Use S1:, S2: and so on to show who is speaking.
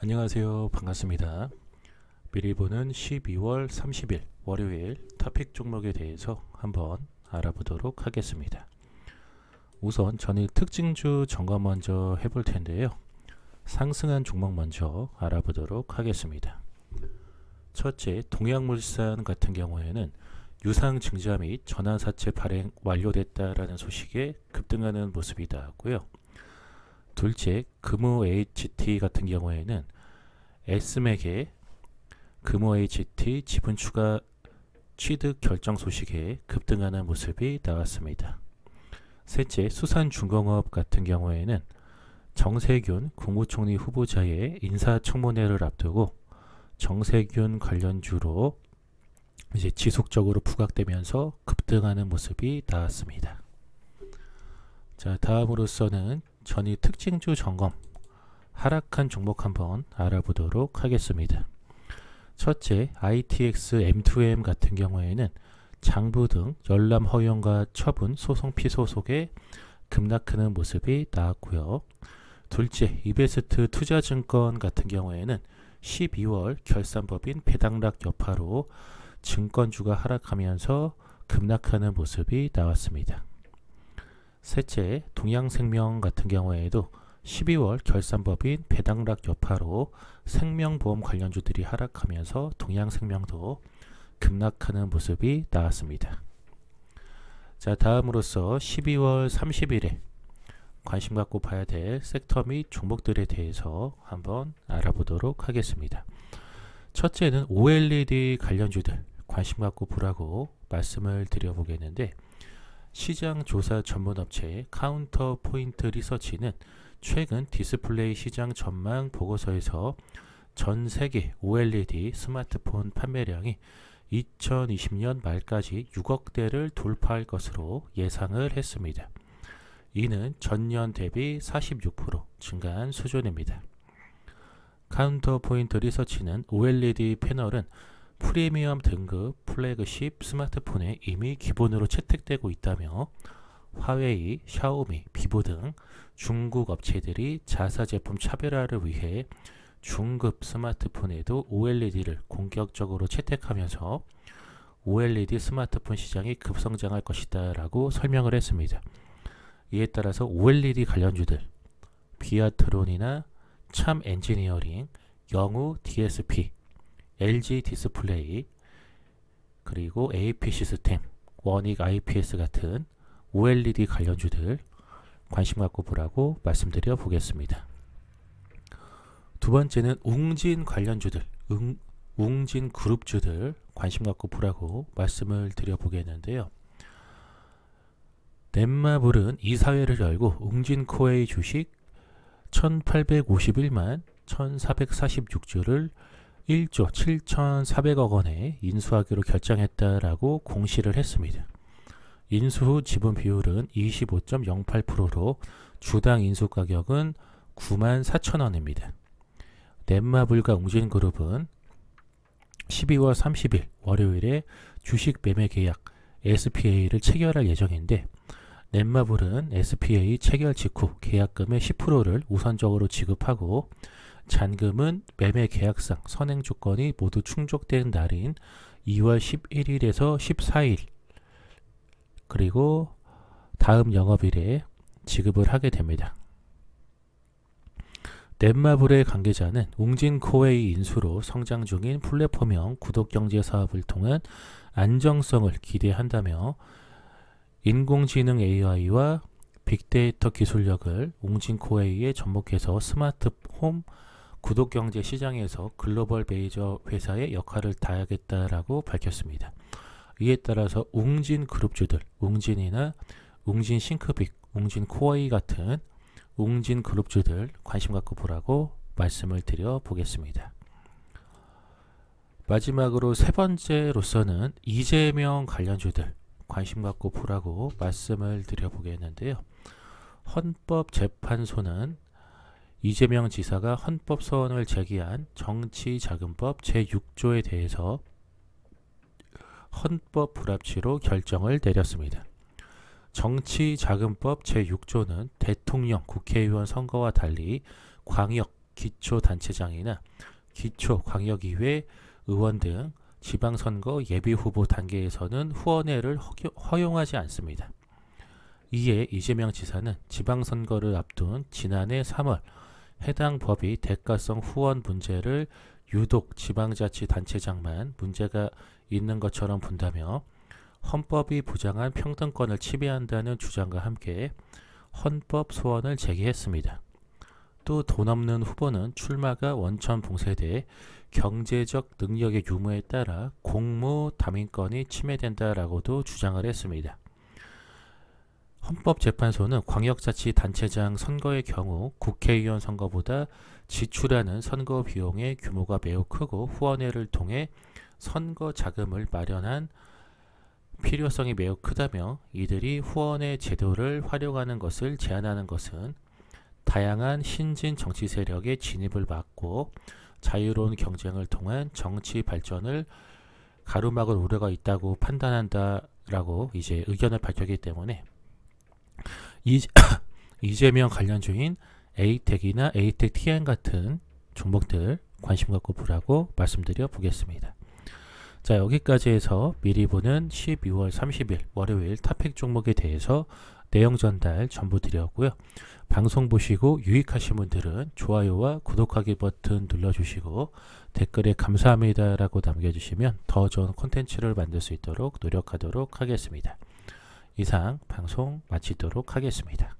S1: 안녕하세요. 반갑습니다. 미리 보는 12월 30일 월요일 토픽 종목에 대해서 한번 알아보도록 하겠습니다. 우선 전일 특징주 점검 먼저 해볼 텐데요. 상승한 종목 먼저 알아보도록 하겠습니다. 첫째, 동양물산 같은 경우에는 유상증자 및 전환사채 발행 완료됐다라는 소식에 급등하는 모습이 나왔고요. 둘째, 금호 HT 같은 경우에는 S맥의 금호 HT 지분 추가 취득 결정 소식에 급등하는 모습이 나왔습니다. 셋째, 수산중공업 같은 경우에는 정세균 국무총리 후보자의 인사청문회를 앞두고 정세균 관련주로 이제 지속적으로 부각되면서 급등하는 모습이 나왔습니다. 자, 다음으로서는 전일 특징주 점검 하락한 종목 한번 알아보도록 하겠습니다. 첫째, ITX M2M 같은 경우에는 장부 등 열람 허용과 처분 소송 피소속에 급락하는 모습이 나왔고요. 둘째, 이베스트 투자증권 같은 경우에는 12월 결산법인 배당락 여파로 증권주가 하락하면서 급락하는 모습이 나왔습니다. 셋째, 동양생명 같은 경우에도 12월 결산법인 배당락 여파로 생명보험 관련주들이 하락하면서 동양생명도 급락하는 모습이 나왔습니다. 자, 다음으로서 12월 30일에 관심 갖고 봐야 될 섹터 및 종목들에 대해서 한번 알아보도록 하겠습니다. 첫째는 OLED 관련주들 관심 갖고 보라고 말씀을 드려보겠는데, 시장조사 전문업체 카운터포인트 리서치는 최근 디스플레이 시장 전망 보고서에서 전 세계 OLED 스마트폰 판매량이 2020년 말까지 6억 대를 돌파할 것으로 예상을 했습니다. 이는 전년 대비 46% 증가한 수준입니다. 카운터포인트 리서치는 OLED 패널은 프리미엄 등급 플래그십 스마트폰에 이미 기본으로 채택되고 있다며 화웨이, 샤오미, 비보 등 중국 업체들이 자사 제품 차별화를 위해 중급 스마트폰에도 OLED를 공격적으로 채택하면서 OLED 스마트폰 시장이 급성장할 것이다 라고 설명을 했습니다. 이에 따라서 OLED 관련주들 비아트론이나 참 엔지니어링, 영우 DSP, LG 디스플레이, 그리고 AP 시스템, 원익 IPS 같은 OLED 관련주들 관심 갖고 보라고 말씀드려 보겠습니다. 두 번째는 웅진 관련주들, 웅진 그룹주들 관심 갖고 보라고 말씀을 드려 보겠는데요. 넷마블은 이사회를 열고 웅진코웨이 주식 1851만 1446주를 1조 7,400억 원에 인수하기로 결정했다라고 공시를 했습니다. 인수 후 지분 비율은 25.08%로 주당 인수 가격은 94,000원입니다. 넷마블과 웅진그룹은 12월 30일 월요일에 주식 매매 계약 SPA를 체결할 예정인데, 넷마블은 SPA 체결 직후 계약금의 10%를 우선적으로 지급하고 잔금은 매매 계약상 선행 조건이 모두 충족된 날인 2월 11일에서 14일 그리고 다음 영업일에 지급을 하게 됩니다. 넷마블의 관계자는 웅진코웨이 인수로 성장 중인 플랫폼형 구독경제 사업을 통한 안정성을 기대한다며 인공지능 AI와 빅데이터 기술력을 웅진코웨이에 접목해서 스마트홈 구독경제 시장에서 글로벌 메이저 회사의 역할을 다하겠다라고 밝혔습니다. 이에 따라서 웅진 그룹주들, 웅진이나 웅진 싱크빅, 웅진 코웨이 같은 웅진 그룹주들 관심 갖고 보라고 말씀을 드려 보겠습니다. 마지막으로 세 번째로서는 이재명 관련주들 관심 갖고 보라고 말씀을 드려 보겠는데요. 헌법재판소는 이재명 지사가 헌법소원을 제기한 정치자금법 제6조에 대해서 헌법 불합치로 결정을 내렸습니다. 정치자금법 제6조는 대통령, 국회의원 선거와 달리 광역, 기초단체장이나 기초광역의회 의원 등 지방선거 예비후보 단계에서는 후원회를 허용하지 않습니다. 이에 이재명 지사는 지방선거를 앞둔 지난해 3월 해당 법이 대가성 후원 문제를 유독 지방자치단체장만 문제가 있는 것처럼 본다며 헌법이 보장한 평등권을 침해한다는 주장과 함께 헌법 소원을 제기했습니다. 또 돈 없는 후보는 출마가 원천 봉쇄돼 경제적 능력의 유무에 따라 공무 담임권이 침해된다라고도 주장을 했습니다. 헌법재판소는 광역자치단체장 선거의 경우 국회의원 선거보다 지출하는 선거 비용의 규모가 매우 크고 후원회를 통해 선거 자금을 마련한 필요성이 매우 크다며 이들이 후원회 제도를 활용하는 것을 제한하는 것은 다양한 신진 정치 세력의 진입을 막고 자유로운 경쟁을 통한 정치 발전을 가로막을 우려가 있다고 판단한다라고 이제 의견을 밝혔기 때문에 이재명 관련주인 에이텍이나 에이텍 TN 같은 종목들 관심 갖고 보라고 말씀드려 보겠습니다. 자, 여기까지 해서 미리 보는 12월 30일 월요일 탑픽 종목에 대해서 내용 전달 전부 드렸고요. 방송 보시고 유익하신 분들은 좋아요와 구독하기 버튼 눌러주시고 댓글에 감사합니다 라고 남겨주시면 더 좋은 콘텐츠를 만들 수 있도록 노력하도록 하겠습니다. 이상 방송 마치도록 하겠습니다.